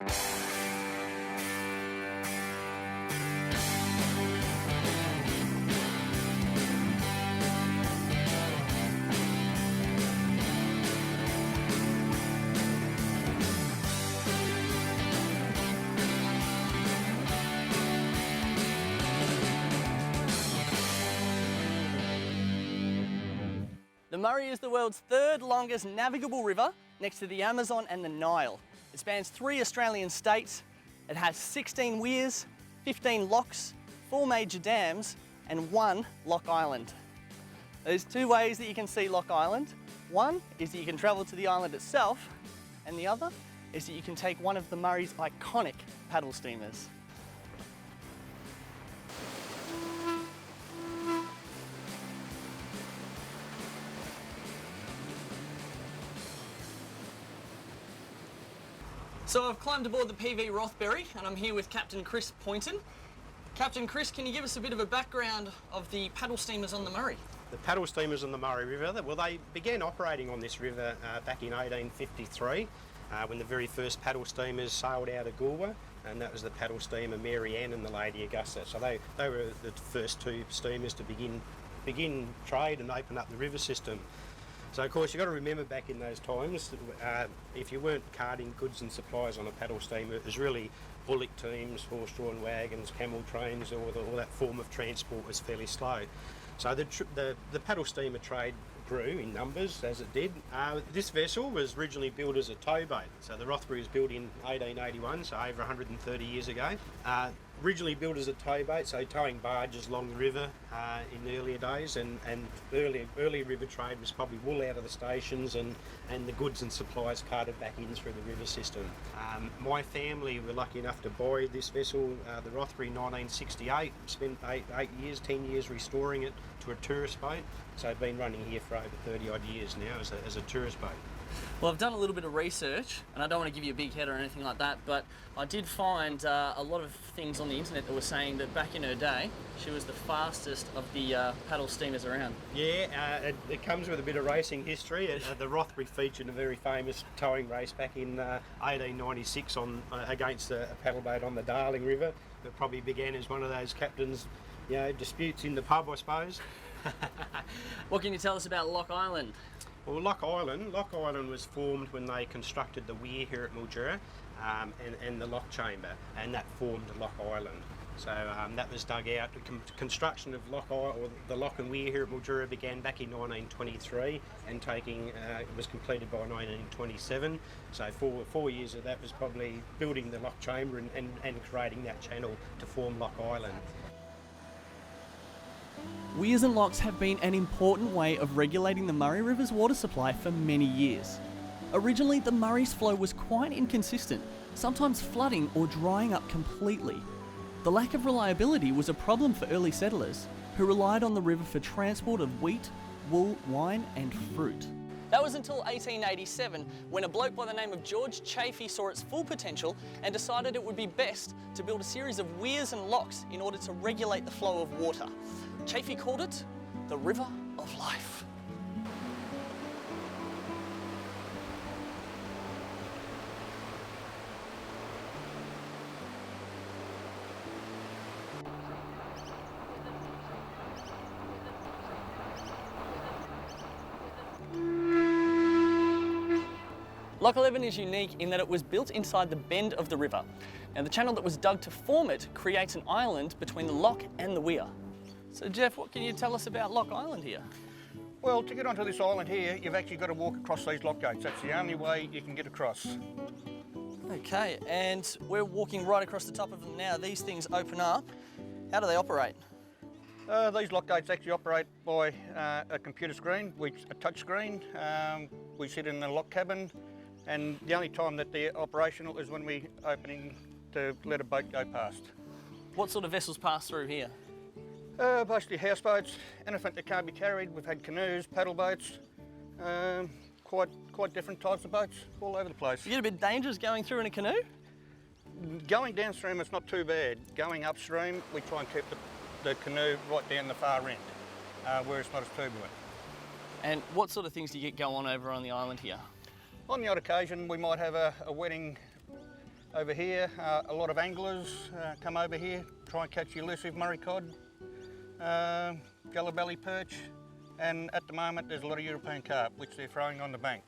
The Murray is the world's third longest navigable river next to the Amazon and the Nile. It spans 3 Australian states. It has 16 weirs, 15 locks, 4 major dams and 1 lock island. There's 2 ways that you can see Lock Island. One is that you can travel to the island itself, and the other is that you can take one of the Murray's iconic paddle steamers. So I've climbed aboard the PV Rothbury and I'm here with Captain Chris Poynton. Captain Chris, can you give us a bit of a background of the paddle steamers on the Murray? The paddle steamers on the Murray River, well, they began operating on this river back in 1853 when the very first paddle steamers sailed out of Goolwa, and that was the paddle steamer Mary Ann and the Lady Augusta. So they were the first 2 steamers to begin trade and open up the river system. So of course you've got to remember back in those times, if you weren't carting goods and supplies on a paddle steamer, it was really bullock teams, horse-drawn wagons, camel trains, or that form of transport was fairly slow. So the paddle steamer trade grew in numbers as it did. This vessel was originally built as a towboat. So the Rothbury was built in 1881, so over 130 years ago. Originally built as a towboat, so towing barges along the river in the earlier days, and early river trade was probably wool out of the stations and the goods and supplies carted back in through the river system. My family were lucky enough to buy this vessel, the Rothbury, in 1968, spent 10 years restoring it to a tourist boat, so I've been running here for over 30 odd years now as a tourist boat. Well, I've done a little bit of research, and I don't want to give you a big head or anything like that, but I did find a lot of things on the internet that were saying that back in her day, she was the fastest of the paddle steamers around. Yeah, it comes with a bit of racing history. The Rothbury featured a very famous towing race back in 1896 against a paddle boat on the Darling River. It probably began as one of those captains' disputes in the pub, I suppose. What can you tell us about Lock Island? Well, Lock Island was formed when they constructed the weir here at Mildura and the lock chamber, and that formed Lock Island. So that was dug out. The construction of the lock and weir here at Mildura began back in 1923, and it was completed by 1927. So 4 years of that was probably building the lock chamber and creating that channel to form Lock Island. Weirs and locks have been an important way of regulating the Murray River's water supply for many years. Originally, the Murray's flow was quite inconsistent, sometimes flooding or drying up completely. The lack of reliability was a problem for early settlers, who relied on the river for transport of wheat, wool, wine and fruit. That was until 1887, when a bloke by the name of George Chaffey saw its full potential and decided it would be best to build a series of weirs and locks in order to regulate the flow of water. Chaffey called it the River of Life. Loch 11 is unique in that it was built inside the bend of the river. Now the channel that was dug to form it creates an island between the lock and the weir. So Jeff, what can you tell us about Lock Island here? Well, to get onto this island here, you've actually got to walk across these lock gates. That's the only way you can get across. Okay, and we're walking right across the top of them now. These things open up. How do they operate? These lock gates actually operate by a computer screen, a touch screen. We sit in the lock cabin, and the only time that they're operational is when we're opening to let a boat go past. What sort of vessels pass through here? Basically houseboats, anything that can't be carried. We've had canoes, paddle boats, quite different types of boats all over the place. You get a bit dangerous going through in a canoe? Going downstream, it's not too bad. Going upstream, we try and keep the canoe right down the far end, where it's not as turbulent. And what sort of things do you get go on over on the island here? On the odd occasion, we might have a wedding Over here, a lot of anglers come over here, try and catch elusive Murray cod, yellow belly perch, and at the moment there's a lot of European carp which they're throwing on the bank.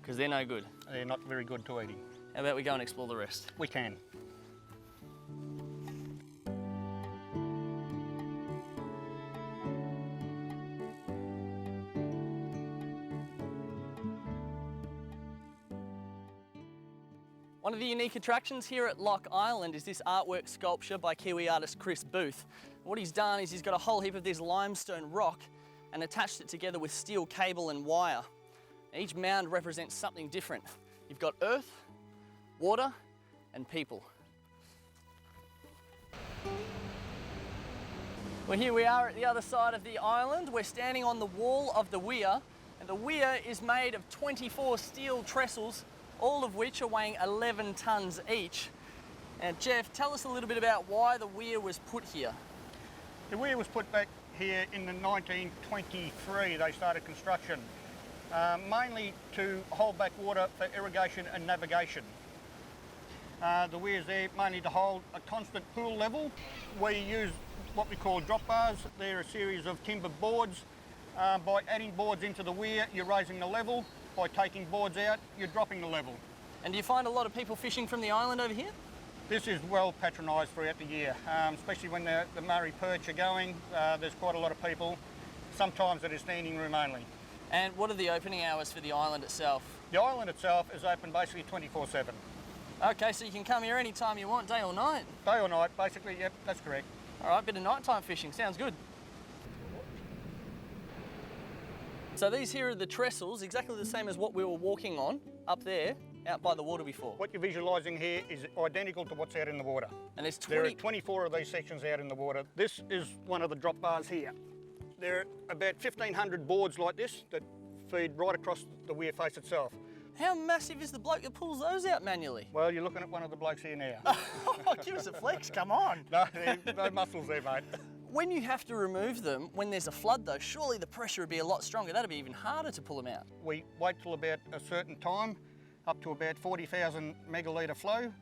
Because they're no good. They're not very good to eating. How about we go and explore the rest? We can. One of the unique attractions here at Loch Island is this artwork sculpture by Kiwi artist Chris Booth. What he's done is he's got a whole heap of this limestone rock and attached it together with steel cable and wire. Each mound represents something different. You've got earth, water, and people. Well, here we are at the other side of the island. We're standing on the wall of the weir, and the weir is made of 24 steel trestles, all of which are weighing 11 tonnes each. And Jeff, tell us a little bit about why the weir was put here. The weir was put back here in the 1923. They started construction, mainly to hold back water for irrigation and navigation. The weir's there mainly to hold a constant pool level. We use what we call drop bars. They're a series of timber boards. By adding boards into the weir, you're raising the level. By taking boards out, you're dropping the level. And do you find a lot of people fishing from the island over here? This is well patronised throughout the year, especially when the Murray perch are going. There's quite a lot of people. Sometimes it is standing room only. And what are the opening hours for the island itself? The island itself is open basically 24/7. Okay, so you can come here anytime you want, day or night? Day or night, basically, yep, that's correct. All right, bit of nighttime fishing, sounds good. So these here are the trestles, exactly the same as what we were walking on up there, out by the water before. What you're visualising here is identical to what's out in the water. And there's There are 24 of these sections out in the water. This is one of the drop bars here. There are about 1,500 boards like this that feed right across the weir face itself. How massive is the bloke that pulls those out manually? Well, you're looking at one of the blokes here now. Give us a flex, come on. No muscles there, mate. When you have to remove them, when there's a flood though, surely the pressure would be a lot stronger. That'd be even harder to pull them out. We wait till about a certain time, up to about 40,000 megalitre flow.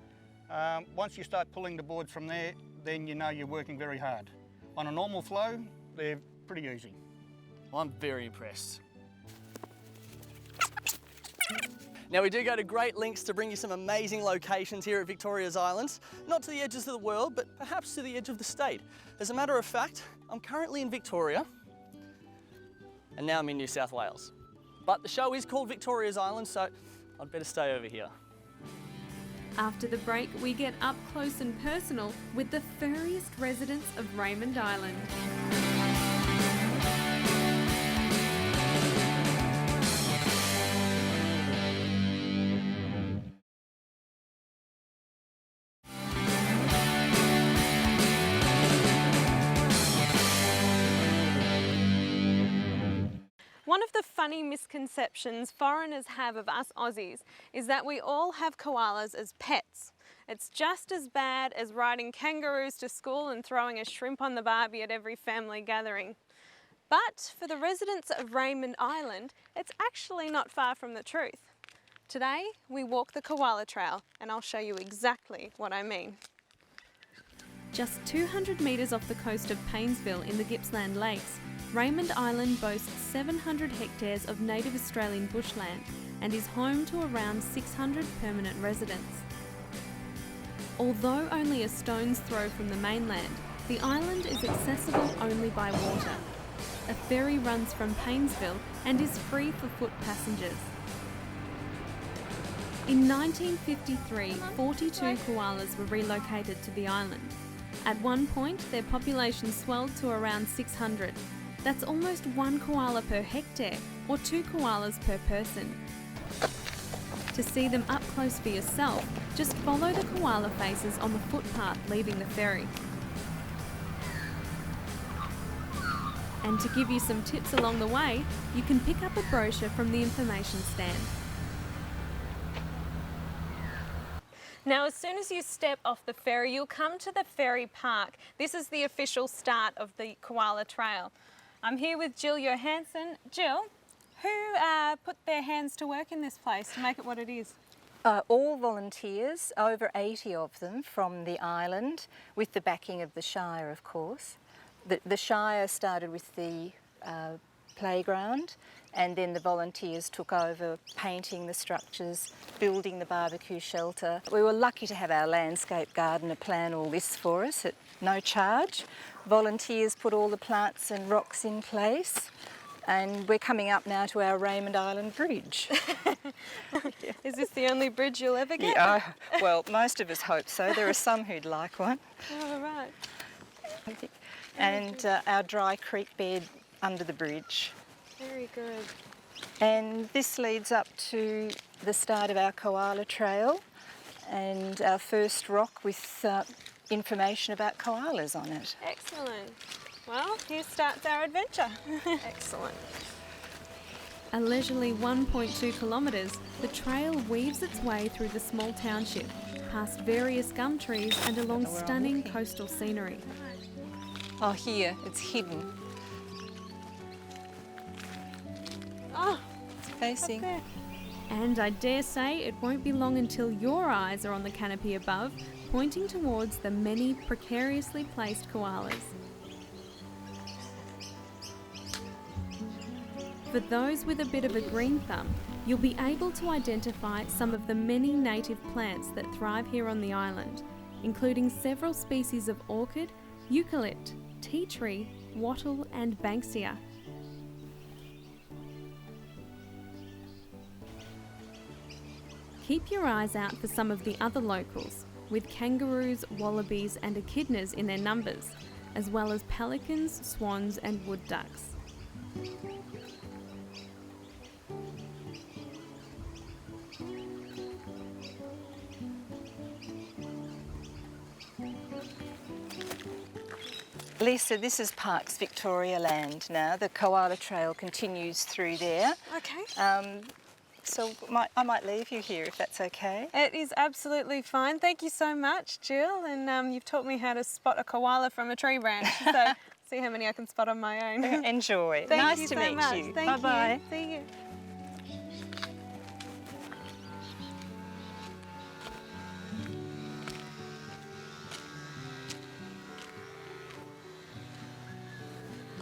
Once you start pulling the boards from there, then you know you're working very hard. On a normal flow, they're pretty easy. Well, I'm very impressed. Now, we do go to great lengths to bring you some amazing locations here at Victoria's Islands. Not to the edges of the world, but perhaps to the edge of the state. As a matter of fact, I'm currently in Victoria, and now I'm in New South Wales. But the show is called Victoria's Islands, so I'd better stay over here. After the break, we get up close and personal with the furriest residents of Raymond Island. One of the funny misconceptions foreigners have of us Aussies is that we all have koalas as pets. It's just as bad as riding kangaroos to school and throwing a shrimp on the barbie at every family gathering. But for the residents of Raymond Island, it's actually not far from the truth. Today, we walk the Koala Trail, and I'll show you exactly what I mean. Just 200 metres off the coast of Paynesville in the Gippsland Lakes, Raymond Island boasts 700 hectares of native Australian bushland and is home to around 600 permanent residents. Although only a stone's throw from the mainland, the island is accessible only by water. A ferry runs from Paynesville and is free for foot passengers. In 1953, 42 koalas were relocated to the island. At one point, their population swelled to around 600. That's almost one koala per hectare, or 2 koalas per person. To see them up close for yourself, just follow the koala faces on the footpath leaving the ferry. And to give you some tips along the way, you can pick up a brochure from the information stand. Now, as soon as you step off the ferry, you'll come to the ferry park. This is the official start of the Koala Trail. I'm here with Jill Johansson. Jill, who put their hands to work in this place to make it what it is? All volunteers, over 80 of them from the island, with the backing of the Shire, of course. The Shire started with the playground, and then the volunteers took over painting the structures, building the barbecue shelter. We were lucky to have our landscape gardener plan all this for us at no charge. Volunteers put all the plants and rocks in place, and we're coming up now to our Raymond Island Bridge. Is this the only bridge you'll ever get? Yeah, well, most of us hope so. There are some who'd like one. Oh, right. And our dry creek bed under the bridge. Very good. And this leads up to the start of our koala trail and our first rock with information about koalas on it. Excellent. Well, here starts our adventure. Excellent. A leisurely 1.2 kilometres, the trail weaves its way through the small township, past various gum trees and along Where I'm stunning looking. coastal scenery. Oh, here, it's hidden. Oh, It's facing. there. And I dare say it won't be long until your eyes are on the canopy above, pointing towards the many precariously placed koalas. For those with a bit of a green thumb, you'll be able to identify some of the many native plants that thrive here on the island, including several species of orchid, eucalypt, tea tree, wattle and banksia. Keep your eyes out for some of the other locals, with kangaroos, wallabies and echidnas in their numbers, as well as pelicans, swans and wood ducks. Lisa, this is Parks Victoria land now. The koala trail continues through there. Okay. So I might leave you here if that's okay. It is absolutely fine. Thank you so much, Jill. And you've taught me how to spot a koala from a tree branch. So see how many I can spot on my own. Enjoy. Thank nice you to so meet much. you. Thank Bye-bye. you. See you.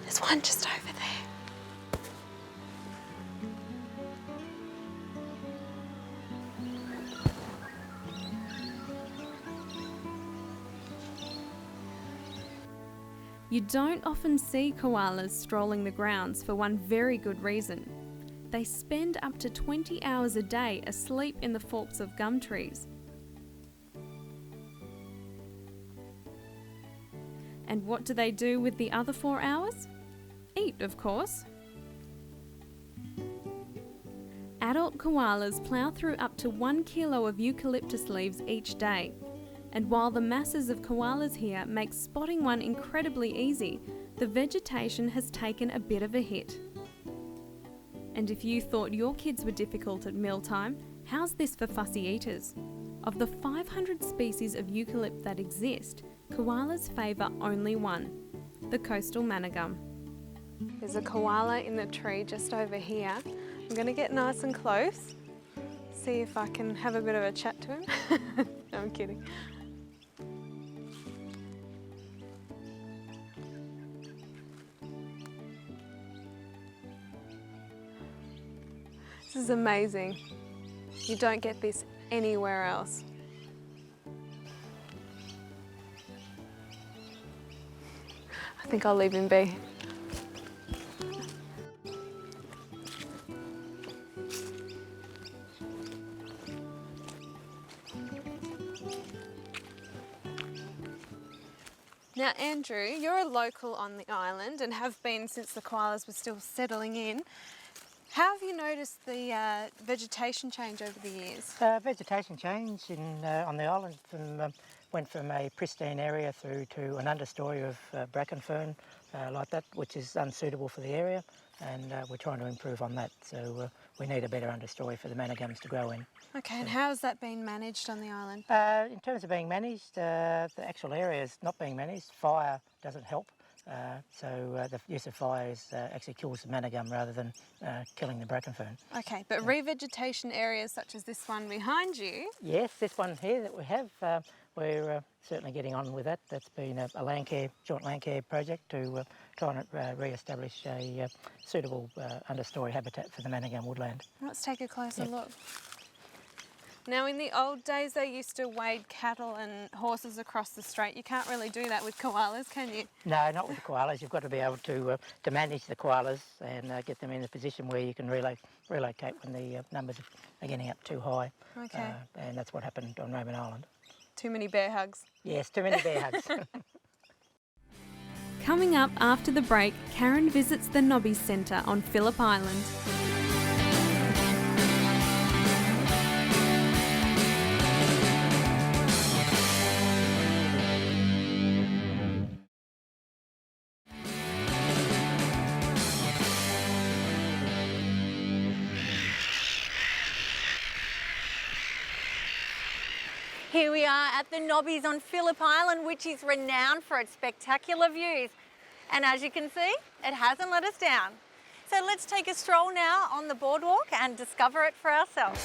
There's one just over there. You don't often see koalas strolling the grounds for one very good reason. They spend up to 20 hours a day asleep in the forks of gum trees. And what do they do with the other 4 hours? Eat, of course. Adult koalas plough through up to 1 kilo of eucalyptus leaves each day. And while the masses of koalas here make spotting one incredibly easy, the vegetation has taken a bit of a hit. And if you thought your kids were difficult at mealtime, how's this for fussy eaters? Of the 500 species of eucalypt that exist, koalas favour only one, the coastal manna gum. There's a koala in the tree just over here. I'm going to get nice and close, see if I can have a bit of a chat to him. No, I'm kidding. This is amazing. You don't get this anywhere else. I think I'll leave him be. Now, Andrew, you're a local on the island and have been since the koalas were still settling in. How have you noticed the vegetation change over the years? Vegetation change on the island went from a pristine area through to an understory of bracken fern like that, which is unsuitable for the area, and we're trying to improve on that. So we need a better understory for the manna gums to grow in. Okay, and how has that been managed on the island? In terms of being managed, the actual area is not being managed. Fire doesn't help. The use of fire actually kills the manna gum rather than killing the bracken fern. Okay, but revegetation areas such as this one behind you, Yes, this one here that we have, we're certainly getting on with that. That's been a joint land care project to try and re-establish a suitable understory habitat for the manna gum woodland. let's take a closer look. Now, in the old days, they used to wade cattle and horses across the strait. You can't really do that with koalas, can you? No, not with the koalas. You've got to be able to manage the koalas and get them in a position where you can relocate when the numbers are getting up too high. Okay. And that's what happened on Roman Island. Too many bear hugs. Yes, too many bear hugs. Coming up after the break, Karen visits the Nobbies Centre on Phillip Island. Here we are at the Nobbies on Phillip Island, which is renowned for its spectacular views. And as you can see, it hasn't let us down. So let's take a stroll now on the boardwalk and discover it for ourselves.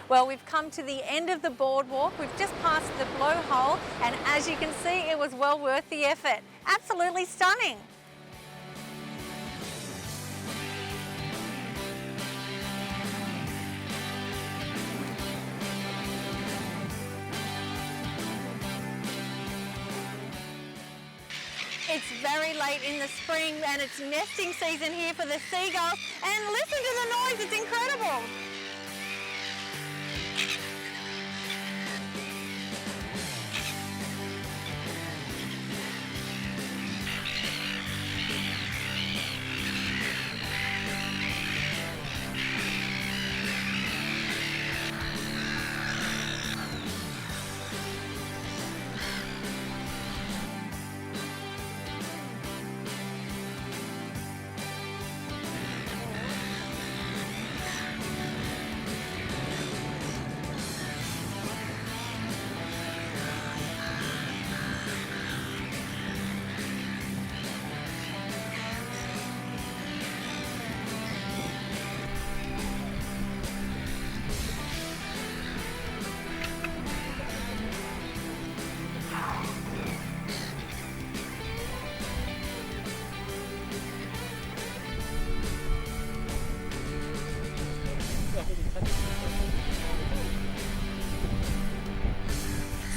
Well, we've come to the end of the boardwalk. We've just passed the blowhole, and as you can see, it was well worth the effort. Absolutely stunning. It's very late in the spring and it's nesting season here for the seagulls, and listen to the noise, it's incredible.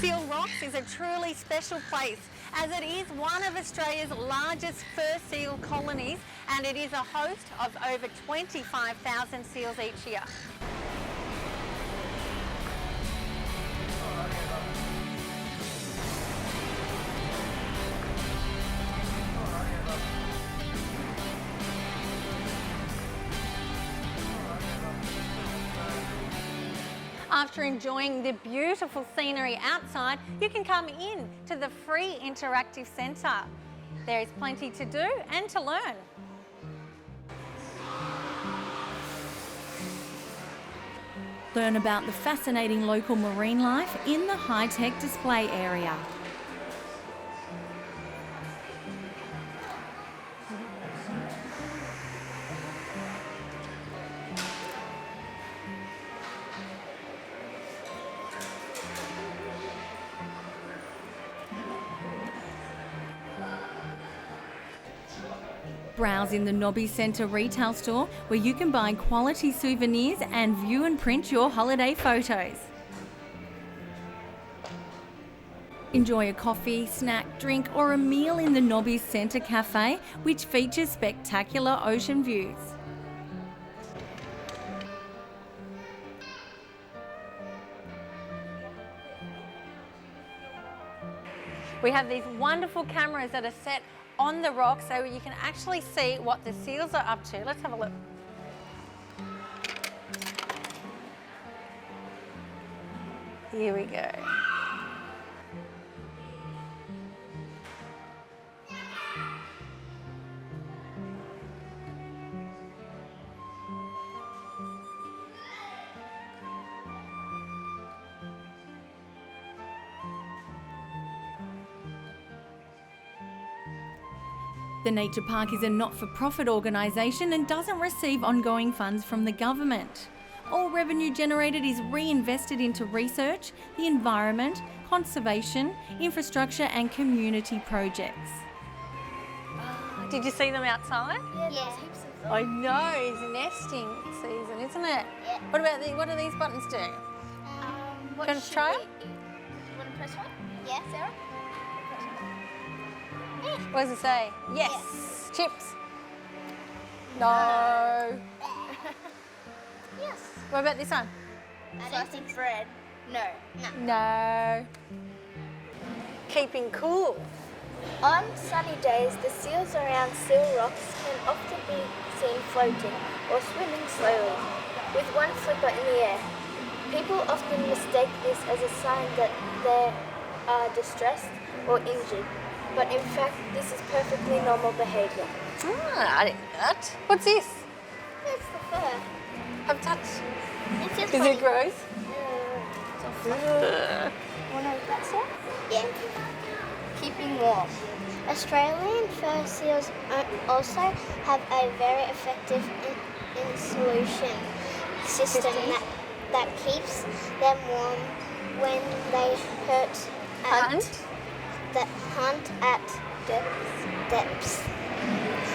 Seal Rocks is a truly special place as it is one of Australia's largest fur seal colonies, and it is a host of over 25,000 seals each year. After enjoying the beautiful scenery outside, you can come in to the free interactive centre. There is plenty to do and to learn. Learn about the fascinating local marine life in the high-tech display area. browse in the Nobby Centre retail store where you can buy quality souvenirs and view and print your holiday photos. Enjoy a coffee, snack, drink or a meal in the Nobby Centre Cafe, which features spectacular ocean views. We have these wonderful cameras that are set on the rock so you can actually see what the seals are up to. Let's have a look. Here we go. The Nature Park is a not-for-profit organisation and doesn't receive ongoing funds from the government. All revenue generated is reinvested into research, the environment, conservation, infrastructure and community projects. Did you see them outside? Yes. I know, it's nesting season, isn't it? Yeah. What do these buttons do? What Gonna should try we- it? You want to press one? Yeah, Sarah? What does it say? Yes. Chips. No. Yes. What about this one? Sliced bread. No. No. Keeping cool. On sunny days, the seals around Seal Rocks can often be seen floating or swimming slowly, with one flipper in the air. People often mistake this as a sign that they are distressed or injured, but in fact, this is perfectly normal behaviour. I didn't know that. What's this? It's the fur. Have a touch. It's just Is funny. it gross? It's all fun. Want to have that, sir? Yeah. Keeping warm. Australian fur seals also have a very effective insulation system that keeps them warm when they hunt at depths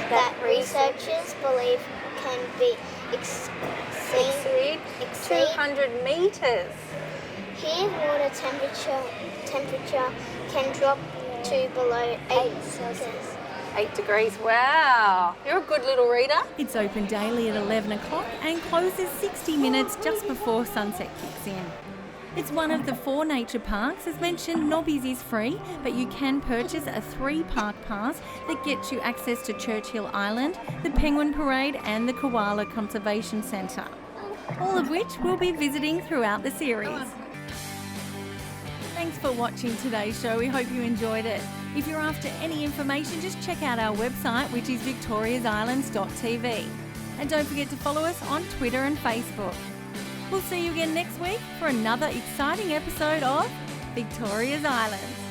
that researchers believe can be exceed 200 metres. Here, water temperature can drop to below 8 Celsius. 8 degrees, wow. You're a good little reader. It's open daily at 11 o'clock and closes 60 minutes just before sunset kicks in. It's one of the 4 nature parks. As mentioned, Nobby's is free, but you can purchase a 3-park pass that gets you access to Churchill Island, the Penguin Parade and the Koala Conservation Centre, all of which we'll be visiting throughout the series. Thanks for watching today's show. We hope you enjoyed it. If you're after any information, just check out our website, which is victoriasislands.tv. And don't forget to follow us on Twitter and Facebook. We'll see you again next week for another exciting episode of Victoria's Islands.